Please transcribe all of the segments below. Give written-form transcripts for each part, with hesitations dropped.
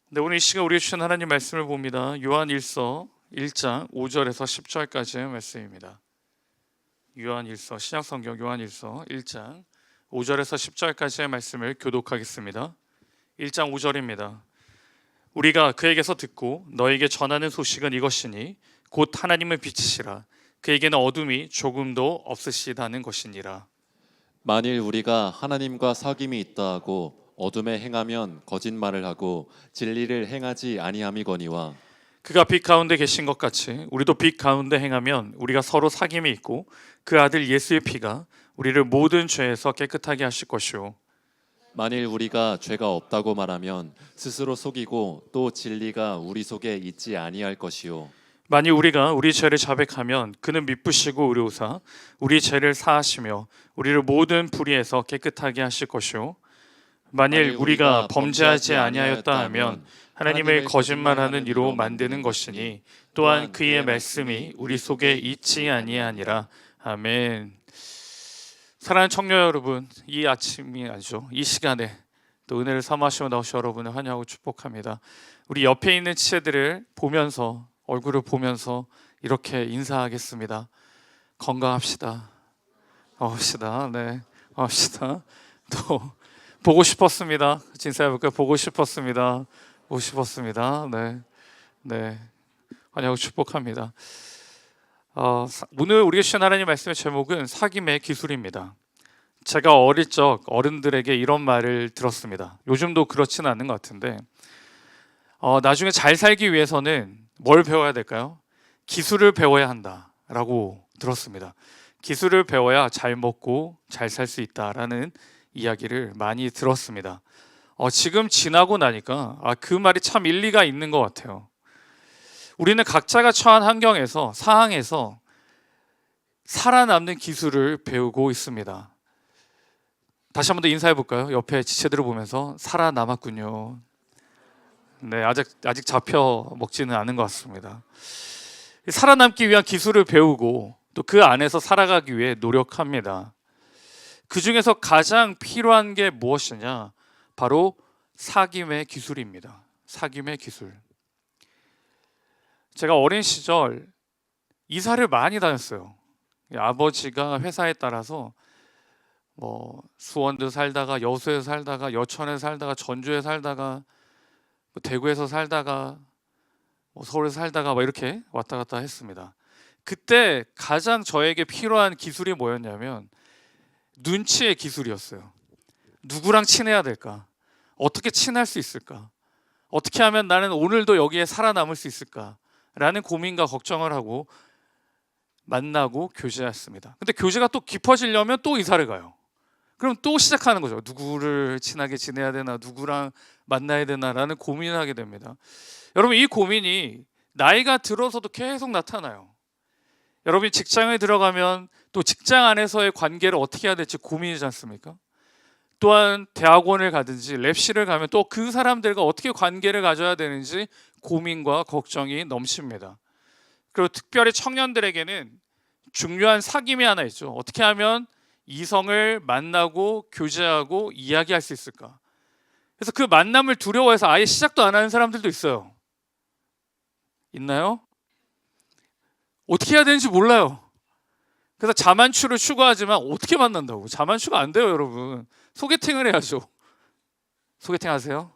네, 오늘 이 시간 우리 주신 하나님 말씀을 봅니다. 요한일서 1장 5절에서 10절까지의 말씀입니다. 요한일서 신약성경 요한일서 1장 5절에서 10절까지의 말씀을 교독하겠습니다. 1장 5절입니다. 우리가 그에게서 듣고 너에게 전하는 소식은 이것이니 곧 하나님의 빛이시라. 그에게는 어둠이 조금도 없으시다는 것이니라. 만일 우리가 하나님과 사귐이 있다 하고 어둠에 행하면 거짓말을 하고 진리를 행하지 아니함이거니와 그가 빛 가운데 계신 것 같이 우리도 빛 가운데 행하면 우리가 서로 사귐이 있고 그 아들 예수의 피가 우리를 모든 죄에서 깨끗하게 하실 것이요. 만일 우리가 죄가 없다고 말하면 스스로 속이고 또 진리가 우리 속에 있지 아니할 것이요. 만일 우리가 우리 죄를 자백하면 그는 미쁘시고 의로우사 우리 죄를 사하시며 우리를 모든 불의에서 깨끗하게 하실 것이요. 만일 우리가 범죄하지 아니하였다 하면 하나님을 거짓말하는 이로 만드는 것이니 또한 그의 말씀이 우리 속에 있지 아니하니라. 아멘. 사랑하는 청년 여러분, 이 아침이 아니죠, 이 시간에 또 은혜를 삼으시며 나오신 여러분을 환영하고 축복합니다. 우리 옆에 있는 지체들을 보면서, 얼굴을 보면서 이렇게 인사하겠습니다. 건강합시다. 합시다. 네, 합시다. 또 보고 싶었습니다. 진사해볼까요? 보고 싶었습니다. 보고 싶었습니다. 네, 네, 환영하고 축복합니다. 오늘 우리가 주신 하나님 말씀의 제목은 사귐의 기술입니다. 제가 어릴 적 어른들에게 이런 말을 들었습니다. 요즘도 그렇지는 않는 것 같은데 나중에 잘 살기 위해서는 뭘 배워야 될까요? 기술을 배워야 한다라고 들었습니다. 기술을 배워야 잘 먹고 잘 살 수 있다라는 이야기를 많이 들었습니다. 지금 지나고 나니까 그 말이 참 일리가 있는 것 같아요. 우리는 각자가 처한 환경에서, 상황에서 살아남는 기술을 배우고 있습니다. 다시 한 번 더 인사해 볼까요? 옆에 지체들을 보면서 살아남았군요. 네, 아직 잡혀 먹지는 않은 것 같습니다. 살아남기 위한 기술을 배우고 또 그 안에서 살아가기 위해 노력합니다. 그 중에서 가장 필요한 게 무엇이냐? 바로 사귐의 기술입니다. 사귐의 기술. 제가 어린 시절 이사를 많이 다녔어요. 아버지가 회사에 따라서 수원도 살다가 여수에 살다가 여천에 살다가 전주에 살다가 대구에서 살다가 서울에서 살다가 이렇게 왔다 갔다 했습니다. 그때 가장 저에게 필요한 기술이 뭐였냐면 눈치의 기술이었어요. 누구랑 친해야 될까? 어떻게 친할 수 있을까? 어떻게 하면 나는 오늘도 여기에 살아남을 수 있을까? 라는 고민과 걱정을 하고 만나고 교제했습니다. 근데 교제가 또 깊어지려면 또 이사를 가요. 그럼 또 시작하는 거죠. 누구를 친하게 지내야 되나, 누구랑 만나야 되나라는 고민을 하게 됩니다. 여러분, 이 고민이 나이가 들어서도 계속 나타나요. 여러분이 직장에 들어가면 또 직장 안에서의 관계를 어떻게 해야 될지 고민이지 않습니까? 또한 대학원을 가든지 랩실을 가면 또 그 사람들과 어떻게 관계를 가져야 되는지 고민과 걱정이 넘칩니다. 그리고 특별히 청년들에게는 중요한 사귐이 하나 있죠. 어떻게 하면 이성을 만나고 교제하고 이야기할 수 있을까? 그래서 그 만남을 두려워해서 아예 시작도 안 하는 사람들도 있어요. 있나요? 어떻게 해야 되는지 몰라요. 그래서 자만추를 추구하지만 어떻게 만난다고? 자만추가 안 돼요, 여러분. 소개팅을 해야죠. 소개팅 하세요?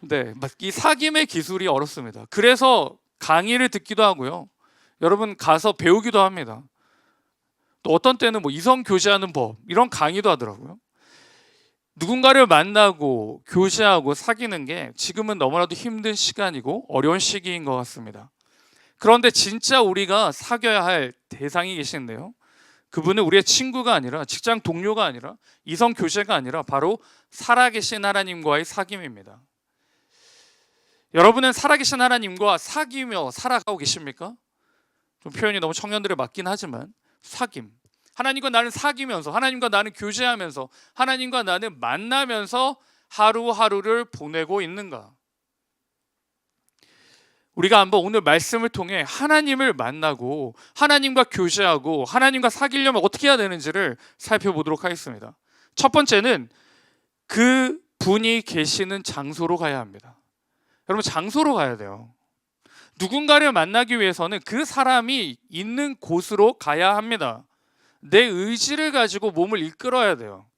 네, 이 사귐의 기술이 어렵습니다. 그래서 강의를 듣기도 하고요. 여러분 가서 배우기도 합니다. 또 어떤 때는 이성 교제하는 법 이런 강의도 하더라고요. 누군가를 만나고 교제하고 사귀는 게 지금은 너무나도 힘든 시간이고 어려운 시기인 것 같습니다. 그런데 진짜 우리가 사귀어야 할 대상이 계신데요. 그분은 우리의 친구가 아니라 직장 동료가 아니라 이성 교제가 아니라 바로 살아계신 하나님과의 사귐입니다. 여러분은 살아계신 하나님과 사귀며 살아가고 계십니까? 좀 표현이 너무 청년들에 맞긴 하지만 사귐. 하나님과 나는 사귀면서, 하나님과 나는 교제하면서, 하나님과 나는 만나면서 하루하루를 보내고 있는가? 우리가 한번 오늘 말씀을 통해 하나님을 만나고 하나님과 교제하고 하나님과 사귀려면 어떻게 해야 되는지를 살펴보도록 하겠습니다. 첫 번째는 그 분이 계시는 장소로 가야 합니다. 여러분 장소로 가야 돼요. 누군가를 만나기 위해서는 그 사람이 있는 곳으로 가야 합니다. 내 의지를 가지고 몸을 이끌어야 돼요.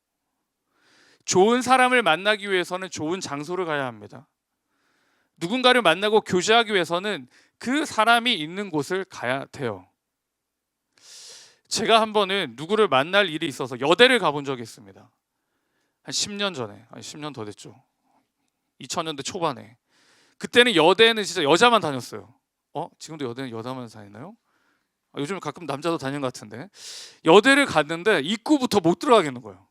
좋은 사람을 만나기 위해서는 좋은 장소를 가야 합니다. 누군가를 만나고 교제하기 위해서는 그 사람이 있는 곳을 가야 돼요. 제가 한 번은 누구를 만날 일이 있어서 여대를 가본 적이 있습니다. 한 10년 전에, 아니 10년 더 됐죠. 2000년대 초반에. 그때는 여대는 진짜 여자만 다녔어요. 지금도 여대는 여자만 다니나요? 요즘 가끔 남자도 다니는 것 같은데. 여대를 갔는데 입구부터 못 들어가겠는 거예요.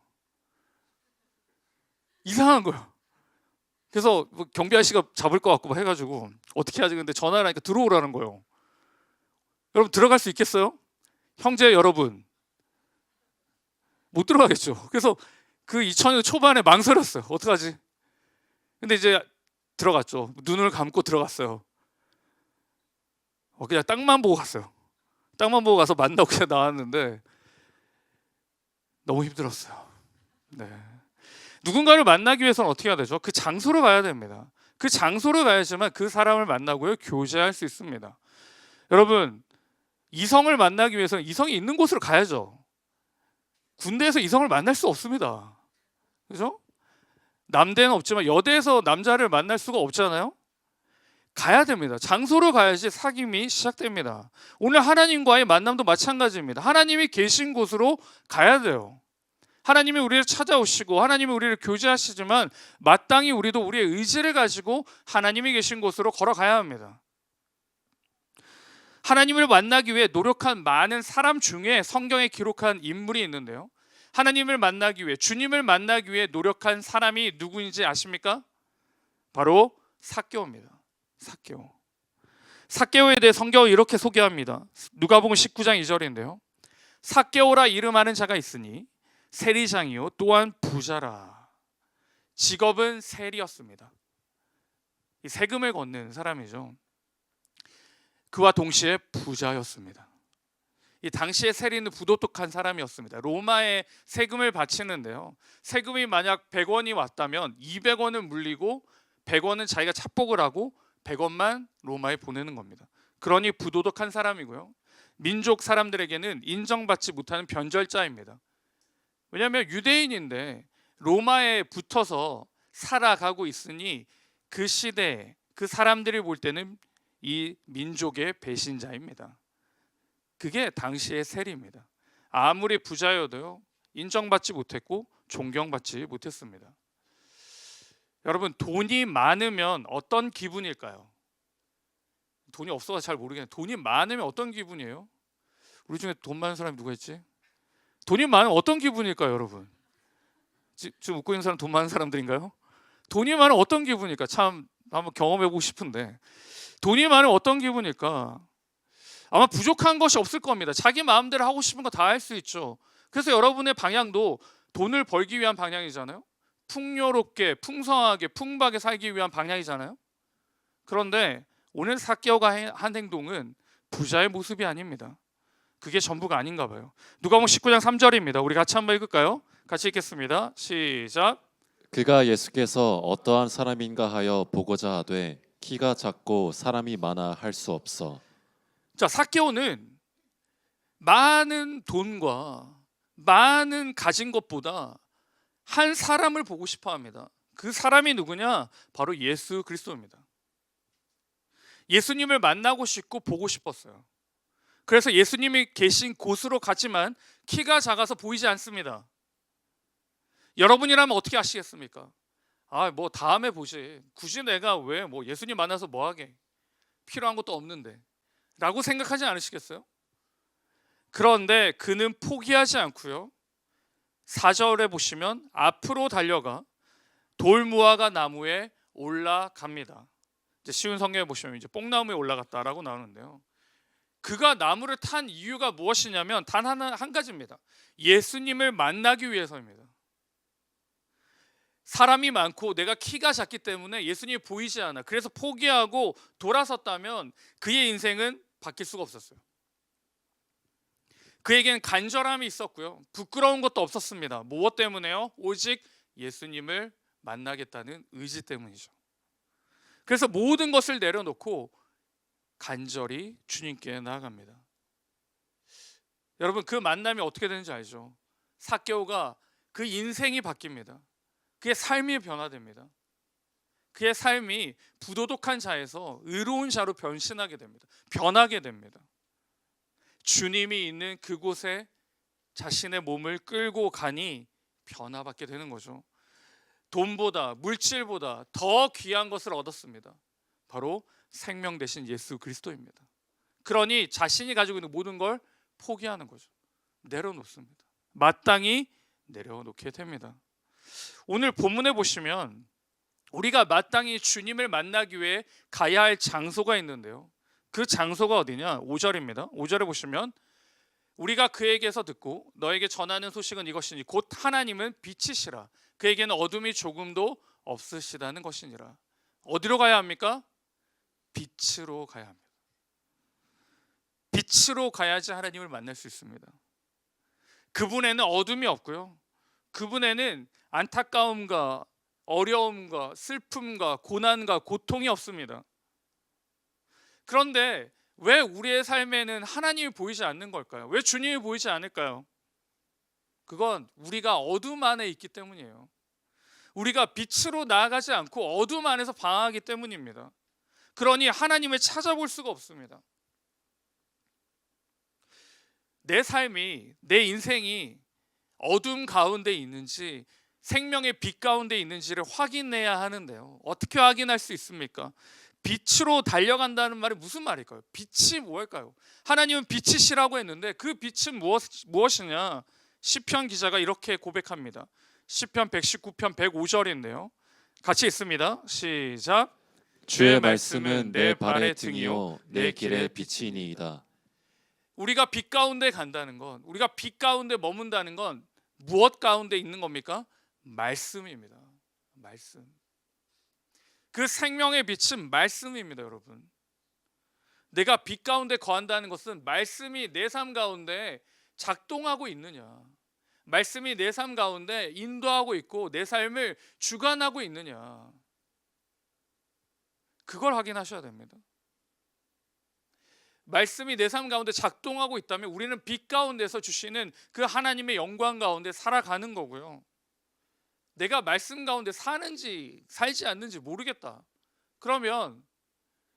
이상한 거예요. 그래서 뭐 경비 아저씨가 잡을 것 같고 막 해가지고 어떻게 하지? 근데 전화를 하니까 들어오라는 거예요. 여러분 들어갈 수 있겠어요? 형제 여러분 못 들어가겠죠. 그래서 그 2000년 초반에 망설였어요. 어떡하지? 근데 이제 들어갔죠. 눈을 감고 들어갔어요. 그냥 땅만 보고 갔어요. 땅만 보고 가서 만나고 그냥 나왔는데 너무 힘들었어요. 네. 누군가를 만나기 위해서는 어떻게 해야 되죠? 그 장소로 가야 됩니다. 그 장소로 가야지만 그 사람을 만나고요 교제할 수 있습니다. 여러분 이성을 만나기 위해서는 이성이 있는 곳으로 가야죠. 군대에서 이성을 만날 수 없습니다. 그죠? 남대는 없지만 여대에서 남자를 만날 수가 없잖아요. 가야 됩니다. 장소로 가야지 사귐이 시작됩니다. 오늘 하나님과의 만남도 마찬가지입니다. 하나님이 계신 곳으로 가야 돼요. 하나님이 우리를 찾아오시고 하나님이 우리를 교제하시지만 마땅히 우리도 우리의 의지를 가지고 하나님이 계신 곳으로 걸어가야 합니다. 하나님을 만나기 위해 노력한 많은 사람 중에 성경에 기록한 인물이 있는데요. 하나님을 만나기 위해, 주님을 만나기 위해 노력한 사람이 누구인지 아십니까? 바로 삭개오입니다. 삭개오. 삭개오에 대해 성경은 이렇게 소개합니다. 누가복음 19장 2절인데요. 삭개오라 이름하는 자가 있으니 세리장이요 또한 부자라. 직업은 세리였습니다. 이 세금을 걷는 사람이죠. 그와 동시에 부자였습니다. 이 당시의 세리는 부도덕한 사람이었습니다. 로마에 세금을 바치는데요. 세금이 만약 100원이 왔다면 200원을 물리고 100원은 자기가 착복을 하고 100원만 로마에 보내는 겁니다. 그러니 부도덕한 사람이고요. 민족 사람들에게는 인정받지 못하는 변절자입니다. 왜냐하면 유대인인데 로마에 붙어서 살아가고 있으니 그 시대에 그 사람들이 볼 때는 이 민족의 배신자입니다. 그게 당시의 세리입니다. 아무리 부자여도요 인정받지 못했고 존경받지 못했습니다. 여러분 돈이 많으면 어떤 기분일까요? 돈이 없어서 잘 모르겠는데 돈이 많으면 어떤 기분이에요? 우리 중에 돈 많은 사람이 누가 있지? 돈이 많으면 어떤 기분일까요, 여러분? 지금 웃고 있는 사람 돈 많은 사람들인가요? 돈이 많으면 어떤 기분일까? 참 한번 경험해보고 싶은데 돈이 많으면 어떤 기분일까? 아마 부족한 것이 없을 겁니다. 자기 마음대로 하고 싶은 거 다 할 수 있죠. 그래서 여러분의 방향도 돈을 벌기 위한 방향이잖아요. 풍요롭게, 풍성하게, 풍부하게 살기 위한 방향이잖아요. 그런데 오늘 삭개오가 한 행동은 부자의 모습이 아닙니다. 그게 전부가 아닌가 봐요. 누가복음 19장 3절입니다. 우리 같이 한번 읽을까요? 같이 읽겠습니다. 시작. 그가 예수께서 어떠한 사람인가 하여 보고자 하되 키가 작고 사람이 많아 할 수 없어. 자, 삭개오는 많은 돈과 많은 가진 것보다 한 사람을 보고 싶어 합니다. 그 사람이 누구냐? 바로 예수 그리스도입니다. 예수님을 만나고 싶고 보고 싶었어요. 그래서 예수님이 계신 곳으로 갔지만 키가 작아서 보이지 않습니다. 여러분이라면 어떻게 하시겠습니까? 뭐 다음에 보지. 굳이 내가 왜 뭐 예수님 만나서 뭐 하게? 필요한 것도 없는데. 라고 생각하지 않으시겠어요? 그런데 그는 포기하지 않고요. 4절에 보시면 앞으로 달려가 돌무화과 나무에 올라갑니다. 이제 쉬운 성경에 보시면 이제 뽕나무에 올라갔다라고 나오는데요. 그가 나무를 탄 이유가 무엇이냐면 단 한 가지입니다. 예수님을 만나기 위해서입니다. 사람이 많고 내가 키가 작기 때문에 예수님이 보이지 않아. 그래서 포기하고 돌아섰다면 그의 인생은 바뀔 수가 없었어요. 그에겐 간절함이 있었고요. 부끄러운 것도 없었습니다. 무엇 때문에요? 오직 예수님을 만나겠다는 의지 때문이죠. 그래서 모든 것을 내려놓고 간절히 주님께 나아갑니다. 여러분, 그 만남이 어떻게 되는지 알죠? 삭개오가 그 인생이 바뀝니다. 그의 삶이 변화됩니다. 그의 삶이 부도덕한 자에서 의로운 자로 변신하게 됩니다. 변하게 됩니다. 주님이 있는 그곳에 자신의 몸을 끌고 가니 변화받게 되는 거죠. 돈보다 물질보다 더 귀한 것을 얻었습니다. 바로 생명 대신 예수 그리스도입니다. 그러니 자신이 가지고 있는 모든 걸 포기하는 거죠. 내려놓습니다. 마땅히 내려놓게 됩니다. 오늘 본문에 보시면 우리가 마땅히 주님을 만나기 위해 가야 할 장소가 있는데요. 그 장소가 어디냐? 5절입니다. 5절에 보시면 우리가 그에게서 듣고 너에게 전하는 소식은 이것이니 곧 하나님은 빛이시라 그에게는 어둠이 조금도 없으시다는 것이니라. 어디로 가야 합니까? 빛으로 가야 합니다. 빛으로 가야지 하나님을 만날 수 있습니다. 그분에는 어둠이 없고요. 그분에는 안타까움과 어려움과 슬픔과 고난과 고통이 없습니다. 그런데 왜 우리의 삶에는 하나님이 보이지 않는 걸까요? 왜 주님이 보이지 않을까요? 그건 우리가 어둠 안에 있기 때문이에요. 우리가 빛으로 나아가지 않고 어둠 안에서 방황하기 때문입니다. 그러니 하나님을 찾아볼 수가 없습니다. 내 삶이, 내 인생이 어둠 가운데 있는지 생명의 빛 가운데 있는지를 확인해야 하는데요. 어떻게 확인할 수 있습니까? 빛으로 달려간다는 말이 무슨 말일까요? 빛이 무엇일까요? 하나님은 빛이시라고 했는데 그 빛은 무엇이냐? 시편 기자가 이렇게 고백합니다. 시편 119편 105절인데요. 같이 읽습니다. 시작. 주의 말씀은 내 발의 등이요 내 길의 빛이니이다. 우리가 빛 가운데 간다는 건, 우리가 빛 가운데 머문다는 건 무엇 가운데 있는 겁니까? 말씀입니다. 말씀. 그 생명의 빛은 말씀입니다, 여러분. 내가 빛 가운데 거한다는 것은 말씀이 내 삶 가운데 작동하고 있느냐, 말씀이 내 삶 가운데 인도하고 있고 내 삶을 주관하고 있느냐, 그걸 확인하셔야 됩니다. 말씀이 내 삶 가운데 작동하고 있다면 우리는 빛 가운데서 주시는 그 하나님의 영광 가운데 살아가는 거고요. 내가 말씀 가운데 사는지 살지 않는지 모르겠다. 그러면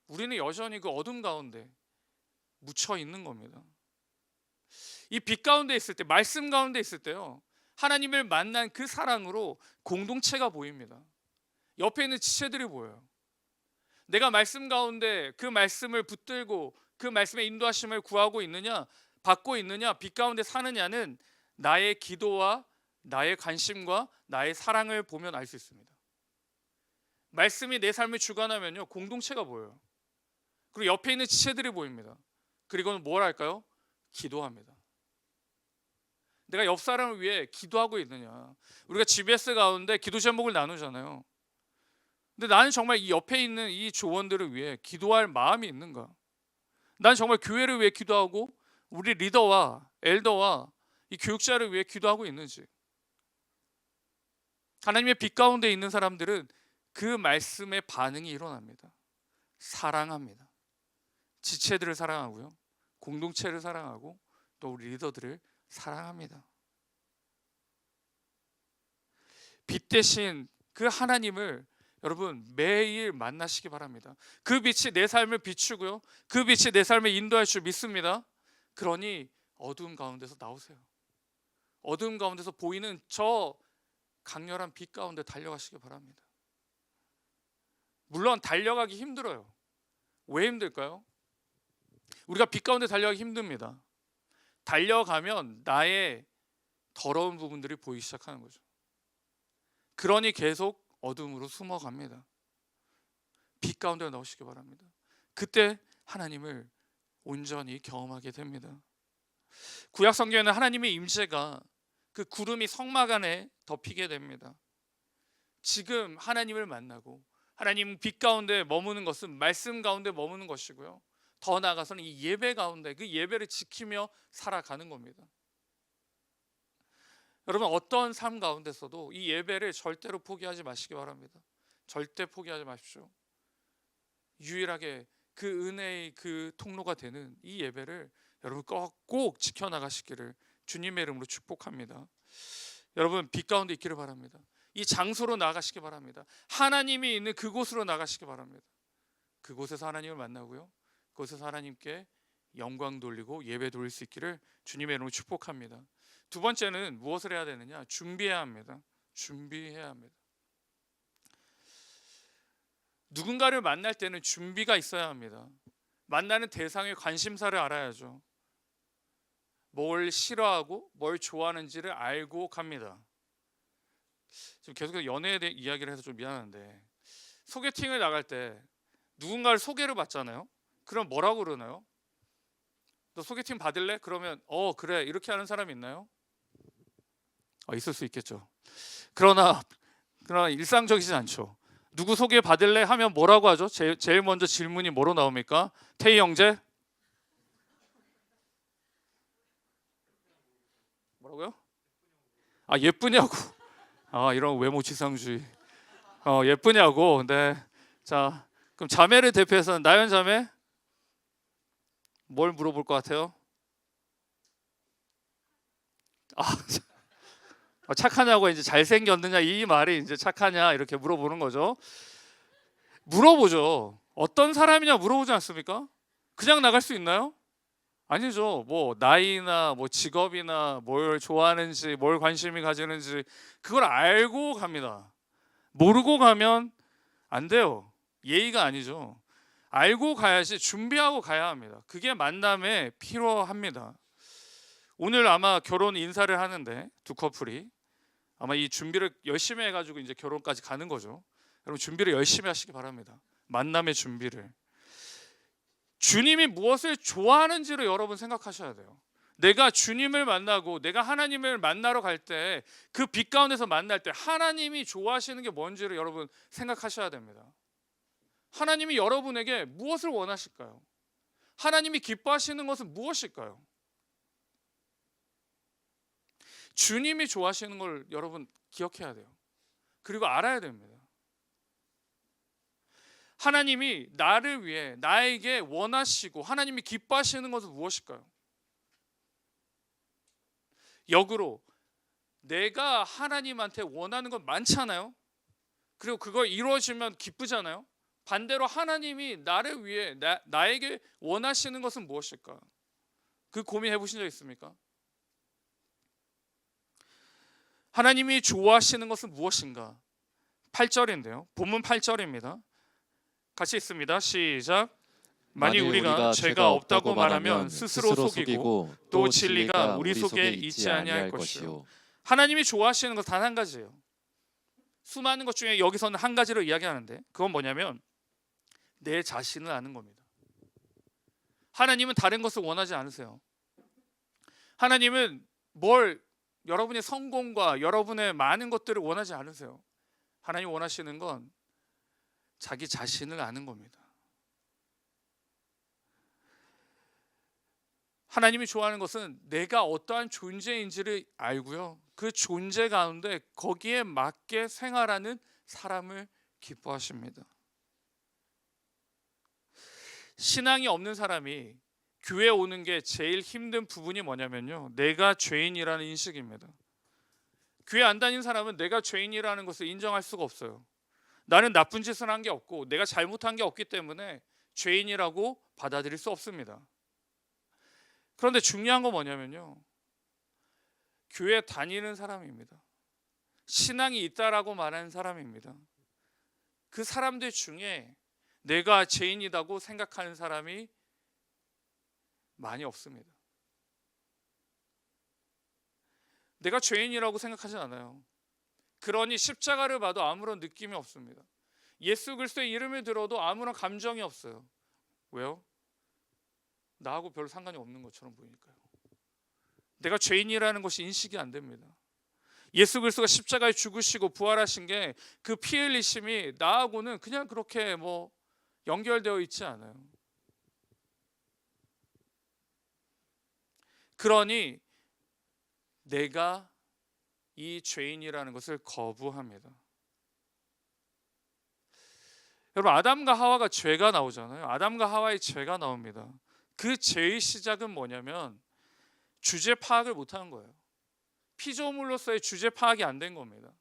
우리는 여전히 그 어둠 가운데 묻혀 있는 겁니다. 이 빛 가운데 있을 때, 말씀 가운데 있을 때요, 하나님을 만난 그 사랑으로 공동체가 보입니다. 옆에 있는 지체들이 보여요. 내가 말씀 가운데 그 말씀을 붙들고 그 말씀의 인도하심을 구하고 있느냐, 받고 있느냐, 빛 가운데 사느냐는 나의 기도와 나의 관심과 나의 사랑을 보면 알 수 있습니다. 말씀이 내 삶을 주관하면요, 공동체가 보여요. 그리고 옆에 있는 지체들이 보입니다. 그리고는 뭘 할까요? 기도합니다. 내가 옆 사람을 위해 기도하고 있느냐. 우리가 GBS 가운데 기도 제목을 나누잖아요. 근데 나는 정말 이 옆에 있는 이 조원들을 위해 기도할 마음이 있는가? 난 정말 교회를 위해 기도하고 우리 리더와 엘더와 이 교육자를 위해 기도하고 있는지. 하나님의 빛 가운데 있는 사람들은 그 말씀의 반응이 일어납니다. 사랑합니다. 지체들을 사랑하고요, 공동체를 사랑하고 또 우리 리더들을 사랑합니다. 빛 대신 그 하나님을 여러분 매일 만나시기 바랍니다. 그 빛이 내 삶을 비추고요, 그 빛이 내 삶을 인도할 줄 믿습니다. 그러니 어두움 가운데서 나오세요. 어두움 가운데서 보이는 저 강렬한 빛 가운데 달려가시기 바랍니다. 물론 달려가기 힘들어요. 왜 힘들까요? 우리가 빛 가운데 달려가기 힘듭니다. 달려가면 나의 더러운 부분들이 보이기 시작하는 거죠. 그러니 계속 어둠으로 숨어갑니다. 빛 가운데 나오시기 바랍니다. 그때 하나님을 온전히 경험하게 됩니다. 구약 성경에는 하나님의 임재가 그 구름이 성막 안에 덮이게 됩니다. 지금 하나님을 만나고 하나님 빛 가운데 머무는 것은 말씀 가운데 머무는 것이고요, 더 나아가서는 이 예배 가운데 그 예배를 지키며 살아가는 겁니다. 여러분, 어떤 삶 가운데서도 이 예배를 절대로 포기하지 마시기 바랍니다. 절대 포기하지 마십시오. 유일하게 그 은혜의 그 통로가 되는 이 예배를 여러분 꼭 지켜나가시기를 주님의 이름으로 축복합니다. 여러분 빛 가운데 있기를 바랍니다. 이 장소로 나가시기 바랍니다. 하나님이 있는 그곳으로 나가시기 바랍니다. 그곳에서 하나님을 만나고요, 그곳에서 하나님께 영광 돌리고 예배 돌릴 수 있기를 주님의 이름으로 축복합니다. 두 번째는 무엇을 해야 되느냐? 준비해야 합니다. 준비해야 합니다. 누군가를 만날 때는 준비가 있어야 합니다. 만나는 대상의 관심사를 알아야죠. 뭘 싫어하고 뭘 좋아하는지를 알고 갑니다. 지금 계속해서 연애에 대해 이야기를 해서 좀 미안한데, 소개팅을 나갈 때 누군가를 소개를 받잖아요. 그럼 뭐라고 그러나요? 너 소개팅 받을래? 그러면 그래 이렇게 하는 사람이 있나요? 있을 수 있겠죠. 그러나 일상적이진 않죠. 누구 소개 받을래 하면 뭐라고 하죠? 제일 먼저 질문이 뭐로 나옵니까? 태희 형제? 뭐라고요? 예쁘냐고. 이런 외모 지상주의. 예쁘냐고. 네. 자, 그럼 자매를 대표해서 나연 자매 뭘 물어볼 것 같아요? 착하냐고, 이제 잘생겼느냐 이 말이 이제 착하냐 이렇게 물어보는 거죠. 물어보죠. 어떤 사람이냐 물어보지 않습니까? 그냥 나갈 수 있나요? 아니죠. 뭐 나이나 뭐 직업이나 뭘 좋아하는지 뭘 관심이 가지는지 그걸 알고 갑니다. 모르고 가면 안 돼요. 예의가 아니죠. 알고 가야지, 준비하고 가야 합니다. 그게 만남에 필요합니다. 오늘 아마 결혼 인사를 하는데 두 커플이 아마 이 준비를 열심히 해가지고 이제 결혼까지 가는 거죠. 여러분 준비를 열심히 하시기 바랍니다. 만남의 준비를. 주님이 무엇을 좋아하는지를 여러분 생각하셔야 돼요. 내가 주님을 만나고 내가 하나님을 만나러 갈 때 그 빛 가운데서 만날 때 하나님이 좋아하시는 게 뭔지를 여러분 생각하셔야 됩니다. 하나님이 여러분에게 무엇을 원하실까요? 하나님이 기뻐하시는 것은 무엇일까요? 주님이 좋아하시는 걸 여러분 기억해야 돼요. 그리고 알아야 됩니다. 하나님이 나를 위해 나에게 원하시고 하나님이 기뻐하시는 것은 무엇일까요? 역으로 내가 하나님한테 원하는 건 많잖아요. 그리고 그걸 이루어지면 기쁘잖아요. 반대로 하나님이 나를 위해 나에게 원하시는 것은 무엇일까? 그 고민해 보신 적 있습니까? 하나님이 좋아하시는 것은 무엇인가? 8절인데요. 본문 8절입니다. 같이 읽습니다. 시작. 만일 우리가 죄가 없다고 말하면 스스로 속이고 또 진리가 우리 속에 있지 아니할 것이요. 하나님이 좋아하시는 것 단 한 가지예요. 수많은 것 중에 여기서는 한 가지로 이야기하는데 그건 뭐냐면 내 자신을 아는 겁니다. 하나님은 다른 것을 원하지 않으세요. 하나님은 여러분의 성공과 여러분의 많은 것들을 원하지 않으세요. 하나님 원하시는 건 자기 자신을 아는 겁니다. 하나님이 좋아하는 것은 내가 어떠한 존재인지를 알고요, 그 존재 가운데 거기에 맞게 생활하는 사람을 기뻐하십니다. 신앙이 없는 사람이 교회 오는 게 제일 힘든 부분이 뭐냐면요, 내가 죄인이라는 인식입니다. 교회 안 다니는 사람은 내가 죄인이라는 것을 인정할 수가 없어요. 나는 나쁜 짓을 한 게 없고 내가 잘못한 게 없기 때문에 죄인이라고 받아들일 수 없습니다. 그런데 중요한 건 뭐냐면요, 교회 다니는 사람입니다. 신앙이 있다라고 말하는 사람입니다. 그 사람들 중에 내가 죄인이라고 생각하는 사람이 많이 없습니다. 내가 죄인이라고 생각하지 않아요. 그러니 십자가를 봐도 아무런 느낌이 없습니다. 예수 그리스도의 이름을 들어도 아무런 감정이 없어요. 왜요? 나하고 별 상관이 없는 것처럼 보이니까요. 내가 죄인이라는 것이 인식이 안 됩니다. 예수 그리스도가 십자가에 죽으시고 부활하신 게 그 피 흘리심이 나하고는 그냥 그렇게 연결되어 있지 않아요. 그러니 내가 이 죄인이라는 것을 거부합니다. 여러분, 아담과 하와가 죄가 나오잖아요. 아담과 하와의 죄가 나옵니다. 그 죄의 시작은 뭐냐면 주제 파악을 못한 거예요. 피조물로서의 주제 파악이 안 된 겁니다.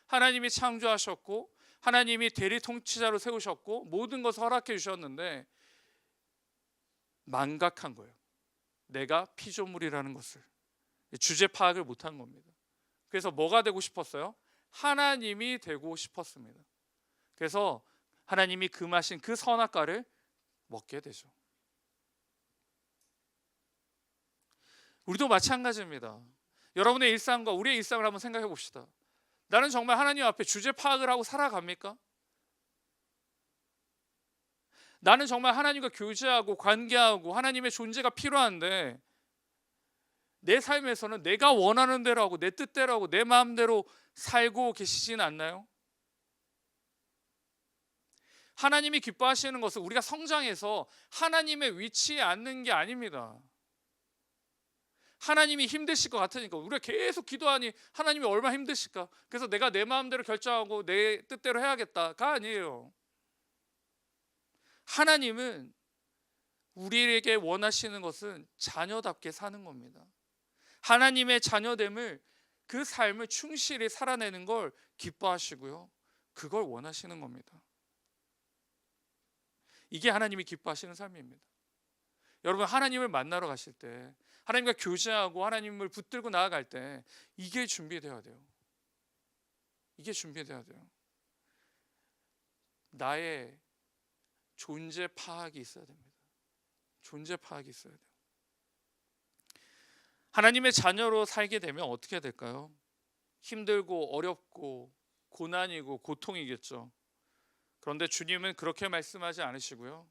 하나님이 창조하셨고 하나님이 대리 통치자로 세우셨고 모든 것을 허락해 주셨는데 망각한 거예요. 내가 피조물이라는 것을 주제 파악을 못한 겁니다. 그래서 뭐가 되고 싶었어요? 하나님이 되고 싶었습니다. 그래서 하나님이 금하신 그 선악과를 먹게 되죠. 우리도 마찬가지입니다. 여러분의 일상과 우리의 일상을 한번 생각해 봅시다. 나는 정말 하나님 앞에 주제 파악을 하고 살아갑니까? 나는 정말 하나님과 교제하고 관계하고 하나님의 존재가 필요한데 내 삶에서는 내가 원하는 대로 하고 내 뜻대로 하고 내 마음대로 살고 계시진 않나요? 하나님이 기뻐하시는 것은 우리가 성장해서 하나님의 위치에 앉는 게 아닙니다. 하나님이 힘드실 것 같으니까 우리가 계속 기도하니 하나님이 얼마나 힘드실까? 그래서 내가 내 마음대로 결정하고 내 뜻대로 해야겠다가 아니에요. 하나님은 우리에게 원하시는 것은 자녀답게 사는 겁니다. 하나님의 자녀됨을, 그 삶을 충실히 살아내는 걸 기뻐하시고요, 그걸 원하시는 겁니다. 이게 하나님이 기뻐하시는 삶입니다. 여러분, 하나님을 만나러 가실 때, 하나님과 교제하고 하나님을 붙들고 나아갈 때 이게 준비되어야 돼요. 이게 준비되어야 돼요. 나의 존재 파악이 있어야 됩니다. 존재 파악이 있어야 돼요. 하나님의 자녀로 살게 되면 어떻게 될까요? 힘들고 어렵고 고난이고 고통이겠죠. 그런데 주님은 그렇게 말씀하지 않으시고요,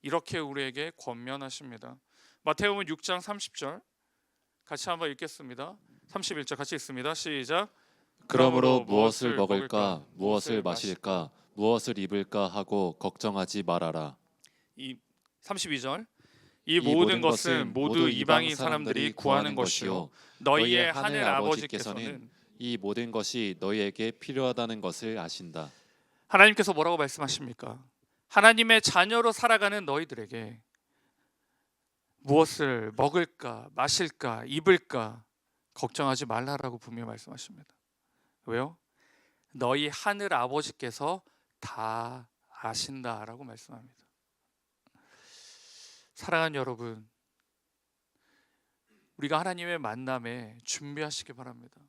이렇게 우리에게 권면하십니다. 마태복음 6장 30절 같이 한번 읽겠습니다. 31절 같이 읽습니다. 시작. 그러므로 무엇을 먹을까, 무엇을 마실까, 무엇을 입을까 하고 걱정하지 말아라. 이 32절. 이 모든 것은 모두 이방인 사람들이 구하는 것이요 너희의 하늘 아버지께서는 이 모든 것이 너희에게 필요하다는 것을 아신다. 하나님께서 뭐라고 말씀하십니까? 하나님의 자녀로 살아가는 너희들에게 무엇을 먹을까, 마실까, 입을까 걱정하지 말라라고 분명히 말씀하십니다. 왜요? 너희 하늘 아버지께서 다 아신다라고 말씀합니다. 사랑하는 여러분, 우리가 하나님의 만남에 준비하시기 바랍니다.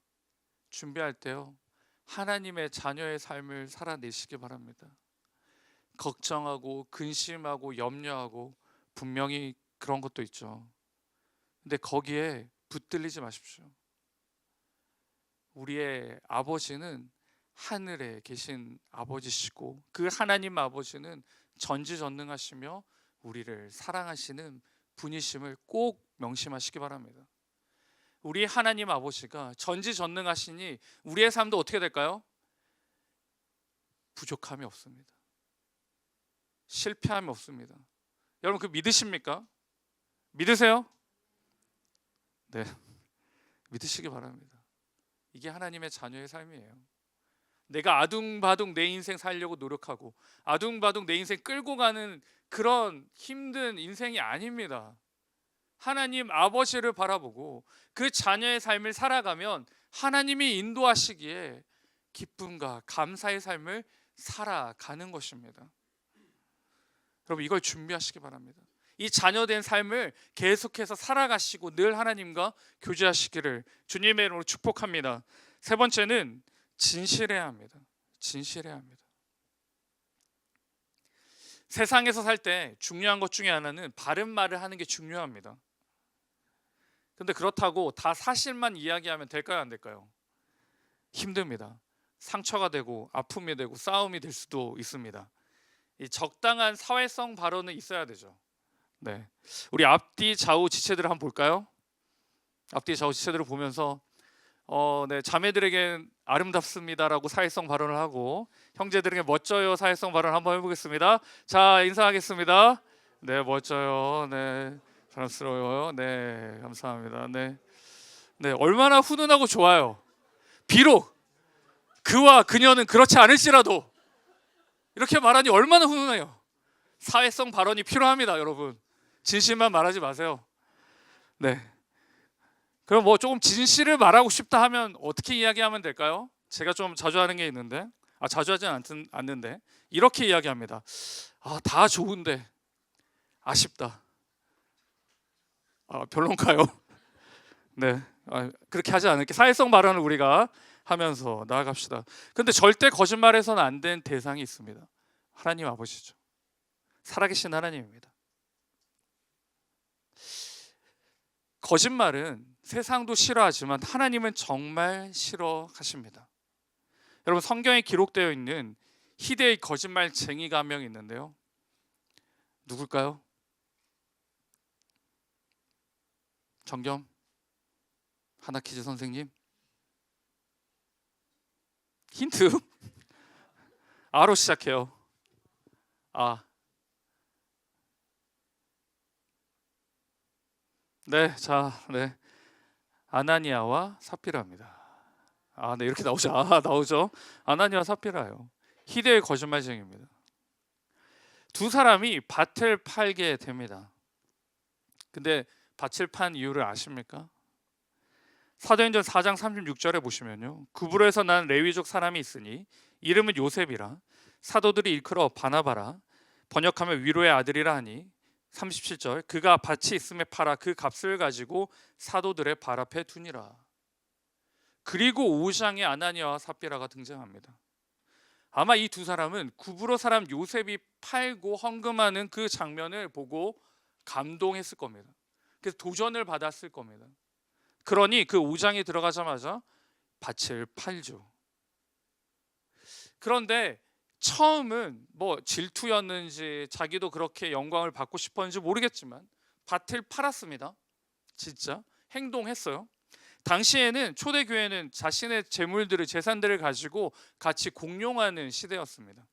준비할 때요, 하나님의 자녀의 삶을 살아내시기 바랍니다. 걱정하고 근심하고 염려하고 분명히 그런 것도 있죠. 근데 거기에 붙들리지 마십시오. 우리의 아버지는 하늘에 계신 아버지시고 그 하나님 아버지는 전지전능하시며 우리를 사랑하시는 분이심을 꼭 명심하시기 바랍니다. 우리 하나님 아버지가 전지전능하시니 우리의 삶도 어떻게 될까요? 부족함이 없습니다. 실패함이 없습니다. 여러분, 그 믿으십니까? 믿으세요? 네, 믿으시기 바랍니다. 이게 하나님의 자녀의 삶이에요. 내가 아둥바둥 내 인생 살려고 노력하고 아둥바둥 내 인생 끌고 가는 그런 힘든 인생이 아닙니다. 하나님 아버지를 바라보고 그 자녀의 삶을 살아가면 하나님이 인도하시기에 기쁨과 감사의 삶을 살아가는 것입니다. 여러분, 이걸 준비하시기 바랍니다. 이 자녀된 삶을 계속해서 살아가시고 늘 하나님과 교제하시기를 주님의 이름으로 축복합니다. 세 번째는 진실해야 합니다. 진실해야 합니다. 세상에서 살 때 중요한 것 중에 하나는 바른 말을 하는 게 중요합니다. 근데 그렇다고 다 사실만 이야기하면 될까요, 안 될까요? 힘듭니다. 상처가 되고 아픔이 되고 싸움이 될 수도 있습니다. 이 적당한 사회성 발언은 있어야 되죠. 네, 우리 앞뒤 좌우 지체들을 한번 볼까요? 앞뒤 좌우 지체들을 보면서 네, 자매들에겐 아름답습니다라고 사회성 발언을 하고 형제들에게 멋져요 사회성 발언 한번 해보겠습니다. 자, 인사하겠습니다. 네, 멋져요. 네, 사랑스러워요. 네, 감사합니다. 네, 네, 얼마나 훈훈하고 좋아요. 비록 그와 그녀는 그렇지 않을지라도 이렇게 말하니 얼마나 훈훈해요. 사회성 발언이 필요합니다, 여러분. 진실만 말하지 마세요. 네. 그럼 뭐 조금 진실을 말하고 싶다 하면 어떻게 이야기하면 될까요? 제가 좀 자주 하는 게 있는데, 자주 하진 않는데 이렇게 이야기합니다. 다 좋은데 아쉽다. 별론가요? 네. 그렇게 하지 않을게. 사회성 발언을 우리가 하면서 나아갑시다. 근데 절대 거짓말해서는 안 된 대상이 있습니다. 하나님 아버지죠. 살아계신 하나님입니다. 거짓말은 세상도 싫어하지만 하나님은 정말 싫어하십니다. 여러분, 성경에 기록되어 있는 희대의 거짓말쟁이가 한 명 있는데요. 누굴까요? 정겸 하나키즈 선생님, 힌트. 아로 시작해요. 네, 네. 아나니아와 삽비라입니다. 네, 이렇게 나오죠. 나오죠. 아나니아와 삽비라요. 희대의 거짓말쟁이입니다. 두 사람이 밭을 팔게 됩니다. 근데 밭을 판 이유를 아십니까? 사도행전 4장 36절에 보시면요, 구브로에서 난 레위족 사람이 있으니 이름은 요셉이라 사도들이 일컬어 바나바라, 번역하면 위로의 아들이라 하니, 37절, 그가 밭이 있음에 팔아 그 값을 가지고 사도들의 발 앞에 두니라. 그리고 5장에 아나니아와 삽비라가 등장합니다. 아마 이 두 사람은 구브로 사람 요셉이 팔고 헌금하는 그 장면을 보고 감동했을 겁니다. 그래서 도전을 받았을 겁니다. 그러니 그 5장에 들어가자마자 밭을 팔죠. 그런데 처음은 뭐 질투였는지 자기도 그렇게 영광을 받고 싶었는지 모르겠지만 밭을 팔았습니다. 진짜 행동했어요. 당시에는 초대교회는 자신의 재물들을, 재산들을 가지고 같이 공용하는 시대였습니다.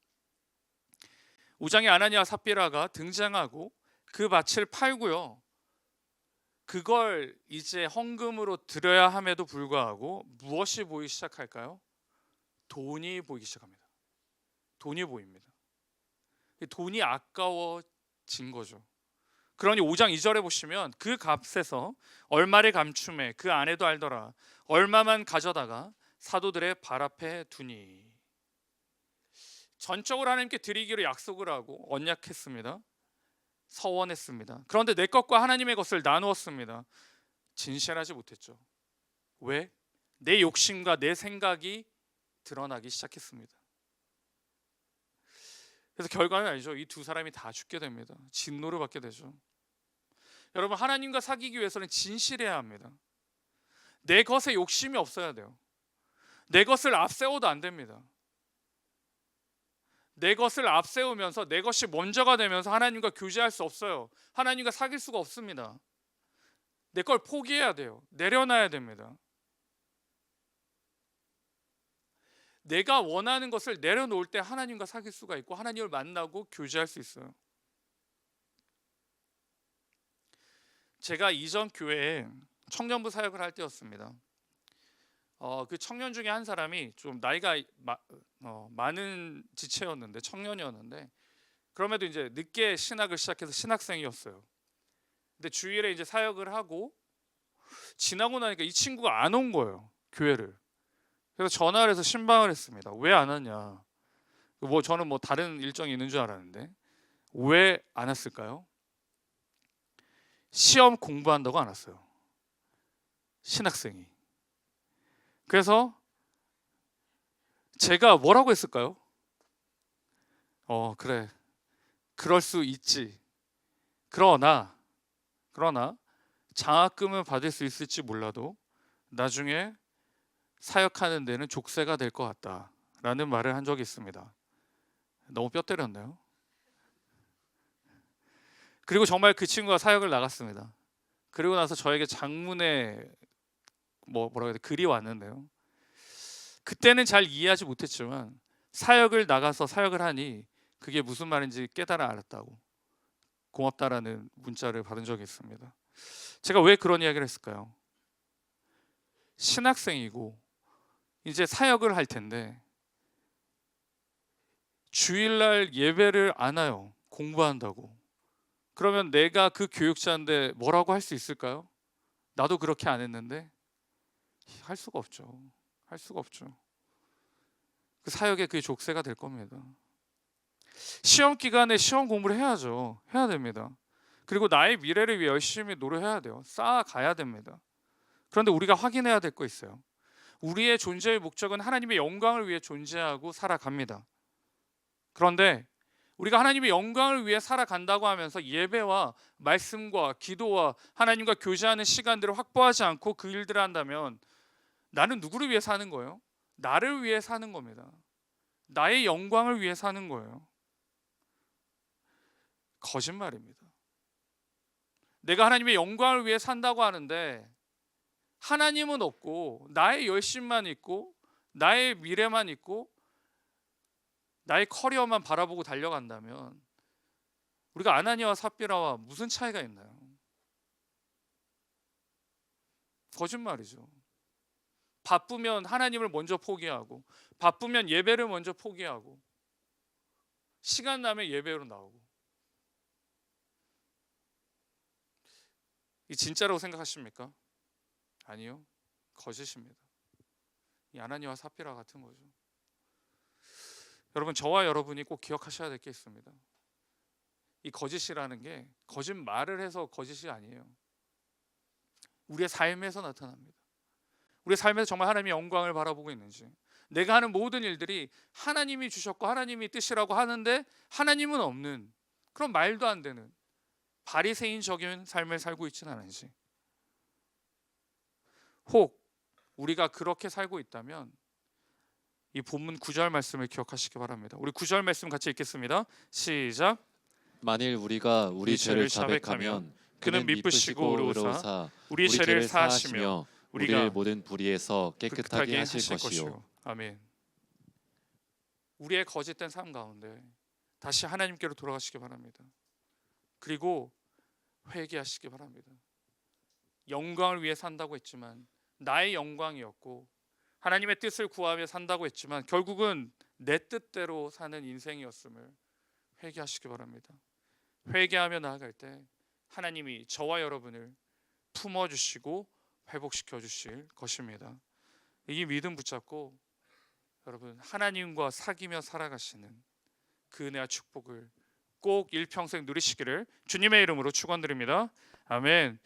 5장에 아나니아와 삽비라가 등장하고 그 밭을 팔고요, 그걸 이제 헌금으로 드려야 함에도 불구하고 무엇이 보이기 시작할까요? 돈이 보이기 시작합니다. 돈이 보입니다. 돈이 아까워진 거죠. 그러니 5장 2절에 보시면 그 값에서 얼마를 감춤해 그 아내도 알더라. 얼마만 가져다가 사도들의 발 앞에 두니. 전적으로 하나님께 드리기로 약속을 하고 언약했습니다. 서원했습니다. 그런데 내 것과 하나님의 것을 나누었습니다. 진실하지 못했죠. 왜? 내 욕심과 내 생각이 드러나기 시작했습니다. 그래서 결과는 알죠. 이 두 사람이 다 죽게 됩니다. 진노를 받게 되죠. 여러분, 하나님과 사귀기 위해서는 진실해야 합니다. 내 것에 욕심이 없어야 돼요. 내 것을 앞세워도 안 됩니다. 내 것을 앞세우면서 내 것이 먼저가 되면서 하나님과 교제할 수 없어요. 하나님과 사귈 수가 없습니다. 내 걸 포기해야 돼요. 내려놔야 됩니다. 내가 원하는 것을 내려놓을 때 하나님과 사귈 수가 있고 하나님을 만나고 교제할 수 있어요. 제가 이전 교회에 청년부 사역을 할 때였습니다. 그 청년 중에 한 사람이 좀 나이가 많은 지체였는데, 청년이었는데, 그럼에도 이제 늦게 신학을 시작해서 신학생이었어요. 근데 주일에 이제 사역을 하고 지나고 나니까 이 친구가 안 온 거예요, 교회를. 그래서 전화를 해서 신방을 했습니다. 왜 안 왔냐? 저는 다른 일정이 있는 줄 알았는데 왜 안 왔을까요? 시험 공부한다고 안 왔어요. 신학생이. 그래서 제가 뭐라고 했을까요? 그래, 그럴 수 있지. 그러나 장학금은 받을 수 있을지 몰라도 나중에 사역하는 데는 족쇄가 될 것 같다라는 말을 한 적이 있습니다. 너무 뼈 때렸나요? 그리고 정말 그 친구가 사역을 나갔습니다. 그리고 나서 저에게 장문의 뭐라고 해야 돼, 글이 왔는데요. 그때는 잘 이해하지 못했지만 사역을 나가서 사역을 하니 그게 무슨 말인지 깨달아 알았다고, 고맙다라는 문자를 받은 적이 있습니다. 제가 왜 그런 이야기를 했을까요? 신학생이고 이제 사역을 할 텐데 주일날 예배를 안 와요. 공부한다고. 그러면 내가 그 교육자인데 뭐라고 할 수 있을까요? 나도 그렇게 안 했는데. 할 수가 없죠. 할 수가 없죠. 그 사역의 그 족쇄가 될 겁니다. 시험 기간에 시험 공부를 해야죠. 해야 됩니다. 그리고 나의 미래를 위해 열심히 노력해야 돼요. 쌓아가야 됩니다. 그런데 우리가 확인해야 될 거 있어요. 우리의 존재의 목적은 하나님의 영광을 위해 존재하고 살아갑니다. 그런데 우리가 하나님의 영광을 위해 살아간다고 하면서 예배와 말씀과 기도와 하나님과 교제하는 시간들을 확보하지 않고 그 일들을 한다면 나는 누구를 위해 사는 거예요? 나를 위해 사는 겁니다. 나의 영광을 위해 사는 거예요. 거짓말입니다. 내가 하나님의 영광을 위해 산다고 하는데 하나님은 없고 나의 열심만 있고 나의 미래만 있고 나의 커리어만 바라보고 달려간다면 우리가 아나니아와 삽비라와 무슨 차이가 있나요? 거짓말이죠. 바쁘면 하나님을 먼저 포기하고 바쁘면 예배를 먼저 포기하고 시간 나면 예배로 나오고. 이 진짜라고 생각하십니까? 아니요. 거짓입니다. 이 아나니아와 삽비라 같은 거죠. 여러분, 저와 여러분이 꼭 기억하셔야 될 게 있습니다. 이 거짓이라는 게 거짓말을 해서 거짓이 아니에요. 우리의 삶에서 나타납니다. 우리의 삶에서 정말 하나님의 영광을 바라보고 있는지, 내가 하는 모든 일들이 하나님이 주셨고 하나님이 뜻이라고 하는데 하나님은 없는 그런 말도 안 되는 바리새인적인 삶을 살고 있지는 않은지, 혹 우리가 그렇게 살고 있다면 이 본문 9절 말씀을 기억하시기 바랍니다. 우리 9절 말씀 같이 읽겠습니다. 시작. 만일 우리가 우리 죄를 자백하면 그는 미쁘시고 의로우사 우리 죄를 사하시며 우리를 모든 불의에서 깨끗하게 하실 것이요. 것이요. 아멘. 우리의 거짓된 삶 가운데 다시 하나님께로 돌아가시기 바랍니다. 그리고 회개하시기 바랍니다. 영광을 위해 산다고 했지만 나의 영광이었고 하나님의 뜻을 구하며 산다고 했지만 결국은 내 뜻대로 사는 인생이었음을 회개하시기 바랍니다. 회개하며 나아갈 때 하나님이 저와 여러분을 품어주시고 회복시켜 주실 것입니다. 이 믿음 붙잡고 여러분 하나님과 사귀며 살아가시는 그 은혜와 축복을 꼭 일평생 누리시기를 주님의 이름으로 축원드립니다. 아멘.